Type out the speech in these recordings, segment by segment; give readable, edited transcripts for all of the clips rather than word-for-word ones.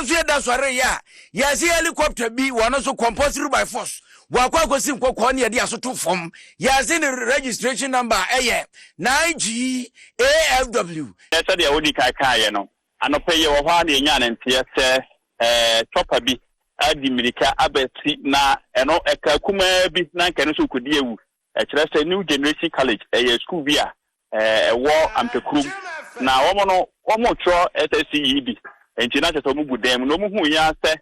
nso da sɔre ya yɛse helicopter bi wɔno so compulsory by force wakwa kosi nkɔkɔ ne yɛde asoto fam yɛse ne registration number ɛyɛ 9GAFW ɛsɛ deɛ wodi kaakaayɛ no anɔpɛ yɛ wɔ hɔ a ne nya ne nteɛ sɛ chopper bi adi mirika abɛsi na ɛno ɛka kuma bi na nkɛno so kodi ewu ɛkyerɛ sɛ New Generation College ɛyɛ school bi a ɛwɔ Ampekurum na wɔn trɔ SSCE bi enti na kyerɛ sɛ wɔn bu dan mu na wɔn hu ya sɛ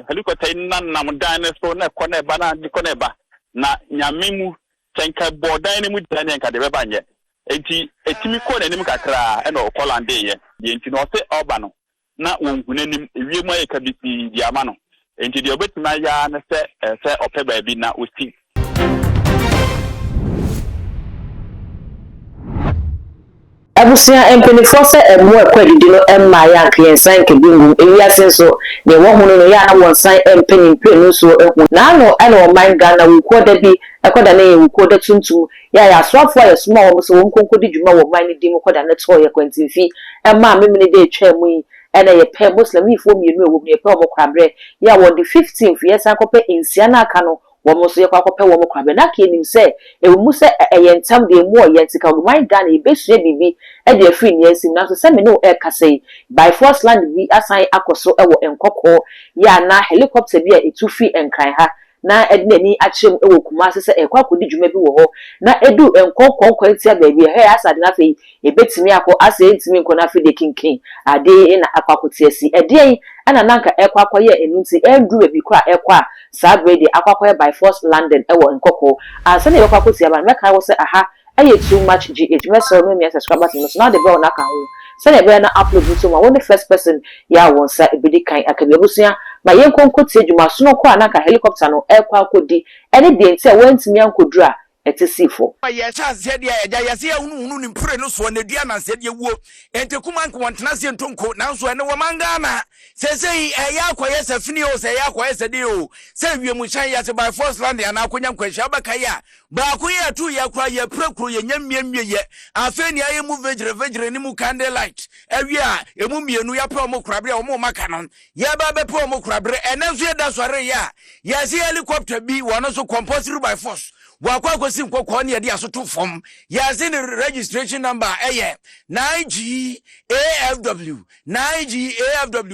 helicopter nam dan ne so na ɛkɔ na ɛba na de kɔ na ɛba na nyame mu kyɛnka bɔ dan ne mu dan ne nka de bɛba nyɛ enti etimi kɔ n'anim kakra ɛna ɔkɔ lande yɛ enti na ɔsɛ ɔba no na wɔn hu n'anim ewie mu ayɛ kabisi di ama no enti de obetumi aya na sɛ ɔpɛ baabi na osi. Abusia empenifo se emu ekwadidi no emma ya kliensan ke bingum ewiase so ne wo hunu no ya na won san empenimpe no so ehu na ano ana o man Ghana wo koda bi ekoda na ye wo koda tuntum ya asrafo ya suma wo so won konkodi djuma wo man ni dim koda na to ye kwantifi emma memene de etwa mu yi ena ye pe muslim ifo mienu ewo mu ye pe omo kwabre ya wo the 15th yes akope ensia na aka no womo so yakwakope womo kwabe na ka enim se ewumu se eyentam de mu oyentika oman Ghana ebesue bibi e de afri ne asim na so se me no e kasei by force land bi asan akoso ewo Nkwakaw ya na helicopter bi a etufi enkran ha na ednani achem ewo Kumasi se ekwakodi dwuma bi wo ho na edu Nkwakaw kwantia ba bi he asade na fe ebetimi akọ asa entimi nko na fe de kinkin ade na akwakotiasi ede ana nanka ekwakoye enunti edu bi kwa ekwa sabrede akwakoye by force London ewo Nkwakaw asa na ekwakotia ba meka wo se aha aye too much GH meso no me subscribers no now the bell na kan ho se na be na upload to ma one first person ya won sa ebedi kan akabi abusua ma yenkonkotie dwuma so no ko anaka helicopter no ekwakodi ene de nti e wantimi ankodura etisifo ya cha sede ya yase ya hunu ni mpre no so na dua na sede wuo ente kuma nko wantena se ntonko na so ene wo mangama sesei ya akoye safini o se ya akoye sede o se wiemu chan ya se by force land ya na akonya nkwanhia baka ya ba akoye atu ya kura ya prekuro ya nyamiemie ye afeni aye mu vegre ni mu candlelight ewi a emu mienu ya pro mo kurabre o mo maka no ya ba be pro mo kurabre ene so ye da sore ya yase helicopter bi wono so compulsory by force wakwa kosi nkɔkɔ ne yɛde asoto fam yɛse ne registration number ɛyɛ 9GAFW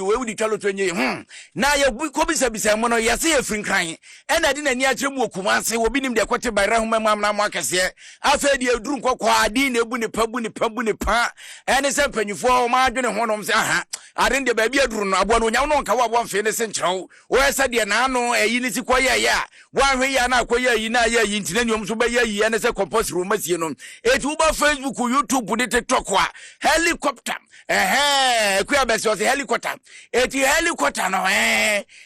we would tell to nye na yɛ kobisa bisa mo no yɛse yɛ frinkran ɛna de nani akyerɛ mu Kumasi obi nim de kɔte bayra homa mamna mo akɛse afɛ de aduru nkɔkɔ adi na ebu ne pa ɛne sɛ panyifo ma adwene ho nom sɛ aha ade de baabi aduru no aboa no nyam no nka wo aboa mfe ne se nkyerɛw wo ɛsɛ de na ano ɛyi ne si kɔyɛ ya wo ahwe ya na akɔyɛ yi na ya yi ntine nyom so ba ya yi ene se compulsory masie no etu ba Facebook YouTube ne TikTok wa helicopter ekuya besi o se helicopter eti helicopter no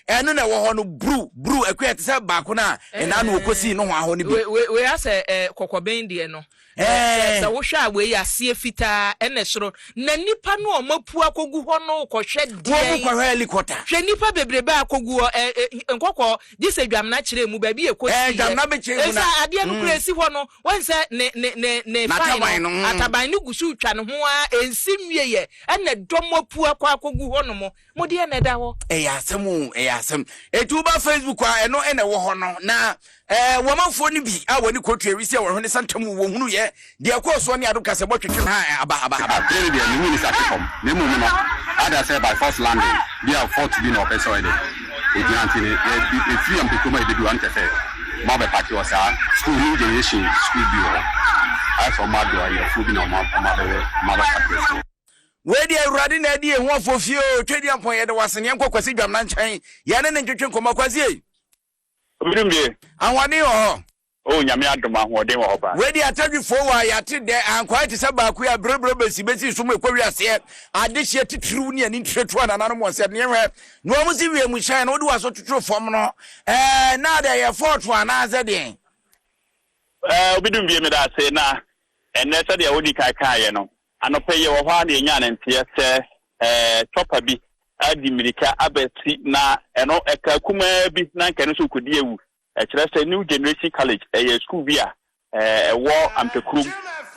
eno na wo ho no bru ekuya te se ba ko na na na okosi no ho aho ne bi we ase kokoben de no sa wo hwa we ya se fita ene soro na nipa no omapu akogu ho no kohwe de wo ko helicopter hwe nipa bebrebe akogu Nkwakaw dise dwam na kire mu ba bi ekosi dwam na be kire mu na esa ade no kure si ho no wonse ne fine ataban no gusu twa ne ho a ensimwie ye ene domopu akogu ho no mo de ene da ho asem etu ba Facebook a eno ene wo ho no na womanfo ni bi a woni kotu ewisi a wo hwene santamu wo hunu ye de akoso ne ado kase botwetwe ha aba really be ni ni satifom ne mu no ada say by force landing they are 40 bi no person ide ejanti ne e free am to my baby one cafe ma be party was school New Generation school bi o I for ma do ya food na ma be party we di awurade na di ehu afofie o twedi ampon ye de wasene enkokwasi dwam na nkyɛn ye ne ntwetwe nkomakwazi e obidumbe anwane ho o nyame adom ahoden wo ba we di atadwi fo wa ya te de ankwa te saba ku ya brebro besi so mo ekwa wiase ade hye titru ne ani ntwetu anana mo se ne hwe no mo si wiemu hyan no de waso tuturu fom no na de ye fort ana ze de obidumbe me da se na enne se de wodi kai ye no anɔpɛ ye wo hwa de nya ne nteɛ sɛ chopper bi adi mirika abɛsi na ɛno ɛka kuma bi na nkɛno so kodi ewu ɛkyerɛ sɛ New Generation College ɛyɛ school bi a ɛwɔ Ampekurum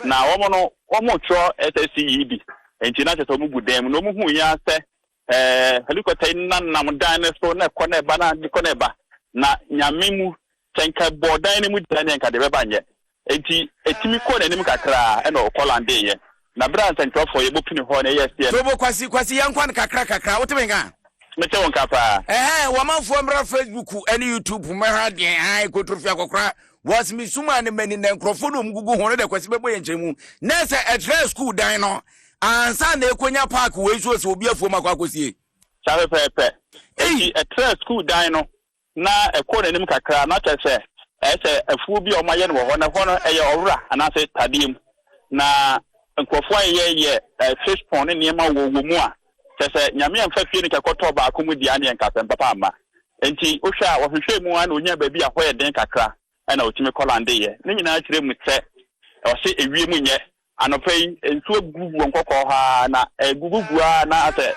na wɔn trɔ SSCE bi enti na kyerɛ sɛ wɔn bu dan mu na wɔn hu ya sɛ helicopter nam dan so na kone ba na kone ba na nyamemu tenka bodan ni mu dan enka de beba nye enti etimi ko na nim kakra e na okolande ye na bra ntentofo ye bopini ho na yes ye so kwasi yankwan kakra wotemenga mete won kapa wamanfo mbra Facebook and YouTube mara de ai kotrofia kokra was mi suma ne mani na nkrofo no mgugu ho de kwasi bebo ye nchemu na se etre school dan no ansa na ekonya park we so se obi afo makwa kosie sabe pepe etre school dan no na ekọ na nim kakra na chese afu bi o maye no ho na ho no eye owura ana se tadiem na nkrofo ye fish pond ne ma wo mu a chese nyame amfa fie ne kekoto ba akomu dia ne nkasem papa ama enti ohwa wo hwehwe mu ana onya ba bi a ho ye den kakra ana otimi kolande ye ne nyina kire mu se o se ewie mu nye anopai entu gugu nkokọ ha na gugu na ase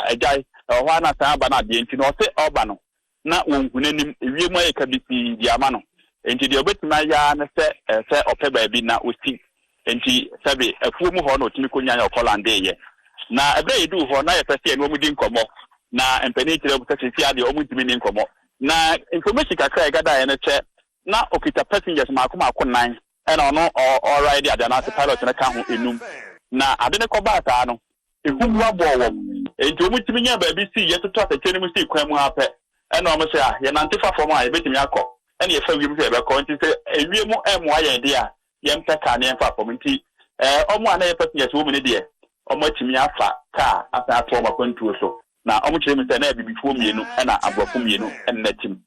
ajai ho na san ba na de enti no se oba no na wonhunanim ewie mu ayeka bisi di ama no enti de obetima ya na se ope ba bi na osi enti sabe afuo mu ho na otimi konya ya kolande ye na ebe edu ho na ye pese eno mu di nkomo na empani kire bu tete tia de omutimi ni nkomo na information kakra gada ye na che na okita passengers makoma akonan ena ono already adana se pilot na ka ho enum na ade ne koba ata no ehubu abowo enti omutimi nya ba bi si ye toto atete mu si kwan mu apɛ ena omo se ye nante fa fom a ye betimi akɔ ena ye fa wi mu se be kɔ nti se ewie mu emu aye de a ye mpeka ne fa fom nti omo ana ye passengers wo mu ne de omo timi afa ka asa ato omo kwantuo so na omo kire mi se na bibifuo mienu ena abrofo mienu ena tim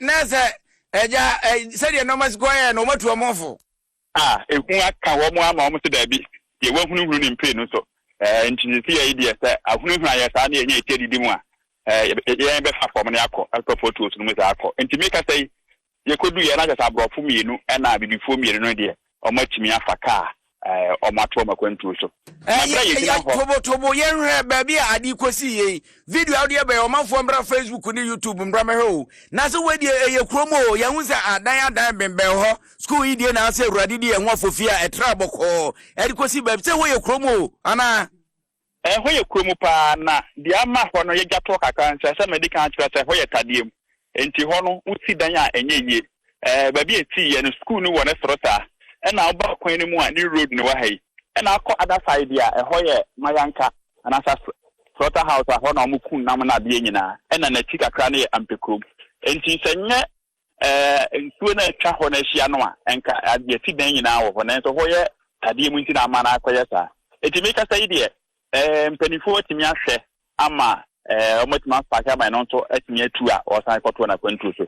nese eja said no mas go ya no matu omofo ehun aka wo mu ama omo se da bi ye wahunu ni mpe no so ntinisi ya idea se ahunu ya sa na ye nya didi mu a ye be fa fom ne akọ photos no mu za akọ ntimi ka sai ye kodu ye na ja sa abrofo mienu ena bibifuo mienu no de omo timi afa ka omato makwantu so tobo yenhwe baby adi kosi ye video audio be omanfo mbra Facebook ni YouTube mbra meho na so wedi ye kromo ye hu se adan bembe ho school idie na ase urade die ho afofia etra boko edi kosi baby se wo ye kromo ana ho ye kromo pa na di ama ho no ye gato kaka nse se medical kira se ho ye tadiem enti ho no uti dan a enye ye baby eti ye no school ni wo ne sorota ena oba kwan ni mu a ni road ni wa hai ena akọ other side ya ehoye mayanka anasa slaughter house ho na omukun nam na de nyina ena na tika kra ne ampekrom enti senye ntuo na twa ho na hia no a enka ade ti dan nyina wo ho na so hoye tade mu nti na ama na akoye sa eti meka sai de mpanifo timi ahwe ama omotima faka ma no so etimi atu a o san koto na kwantu so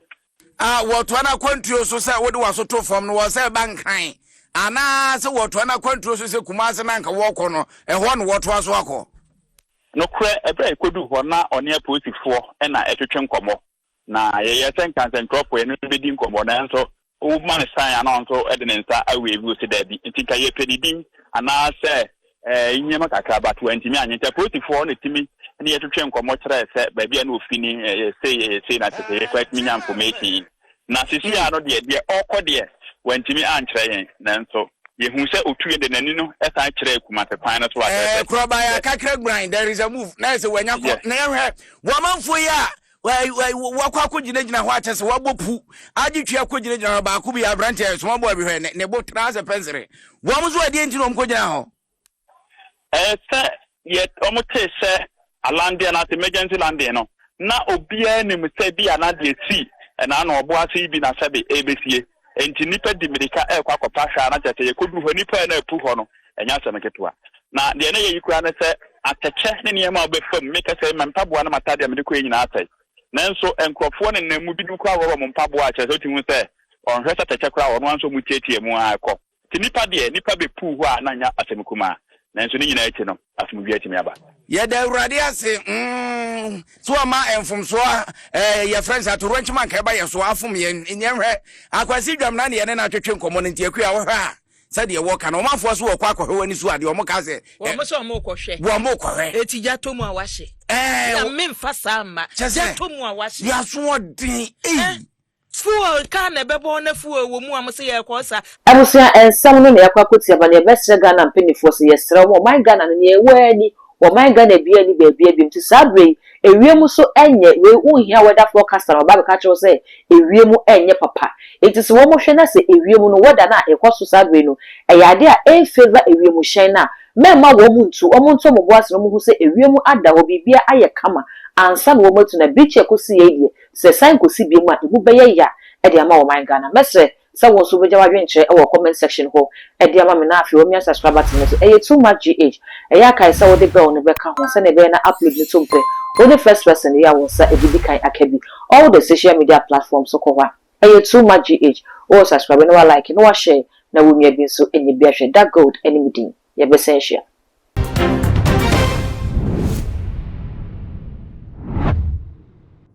woto na kwantu so sa wodi wasoto fam no wo sa bankan ana se woto na kwantu so se kumase na nka woko no ho no woto aso akọ no kre ebe ekodu ho na one aposifo na etwetwe nkomo na ye senkan crop we no bedi nkomo na nso o man sign ana nso ede ne nsa awevu se da bi ntika ye pedidin ana se nyema kakra ba 20 mi anya aposifo na timi ne etwetwe nkomo kire se ba bia na ofini say na se quite minya information na sisi ano de okọ wantimi ankyerɛ yɛn nanso yehu sɛ otuye de nani no ɛsan kyerɛ kumate kwan no so a kroba ya kakra grind there is a move na sɛ wanya ko na yɛhwɛ wamanfo ya wakɔ akɔgyina ho akyɛ sɛ wabɔpu agye twa akɔgyina ba ko bi abrante so mabɔ bi hwɛ ne bo trase pensere wɔm so ade enti no mkɔgyina ho sɛ yɛ ɔmote sɛ alande na emergency landing no na obia nim sɛ bi anade si na na ɔbo ase bi na sɛ be ebesie enti nipa di medika ekwa kopa hwa na tete ye kodu ho nipa na epu ho no enya asem ketewa na de na ye yikura ne se ateche ne ne ma obefam meka se mpaboa na matade mediko nyina atai nanso enkrofo ne namu bi dukwa wo mpaboa a chese otimu se onhwe se teche kura ono anso mu tietie mu akọ ti nipa de nipa bepu ho a na nya asem kuma nanso ne nyina echi no asem bi atimi aba ye da urade ase so ama enfomso ye friends at ranchman ka ba ye so afom ye nyehwe akwasi dwam na ne na twetwe nkomo nti akua wo ha sade ye wo ka no manfo so wo kwa akọ wani so ade o mo ka se wo so mo kwohwe wo mo kwohwe etija tomu a wahye na memfa sama ja tomu a wahye ya so odin fuel ka na bebo na fuel wo mu am se ye kosa abusia ensam no na yakwakotia ba ne besre Ghana mpenifo se yesre wo my Ghana ne ye wani wo man Ghana bia ni bia bia nti sabre ewiem so enye we unhia weather forecaster no ba be ka che say ewiem enye papa enti se wo mo hwe na se ewiem no weather na ekoso sabre no eyade a e favor ewiem hyen na memma wo muntu omuntu mo boase no mo hu se ewiem ada wo bibia aye kama ansa no wo matu na beach ekosi yedie se san kosi bi mu a ebu beye ya e de ama wo man Ghana mesre se wo so beja wadwen kire e wo comment section ho e de ama me na afi wo mi subscriber to me so e too much gh e ya kai se wo de bell no be ka ho se ne be na upload ni tumpe wo the first person ya wo sa e bi kan akabi all the social media platforms so ko wa e too much gh o subscribe no like no share na wo mi abi so enye bi ahwe that gold enemy din ye be sen share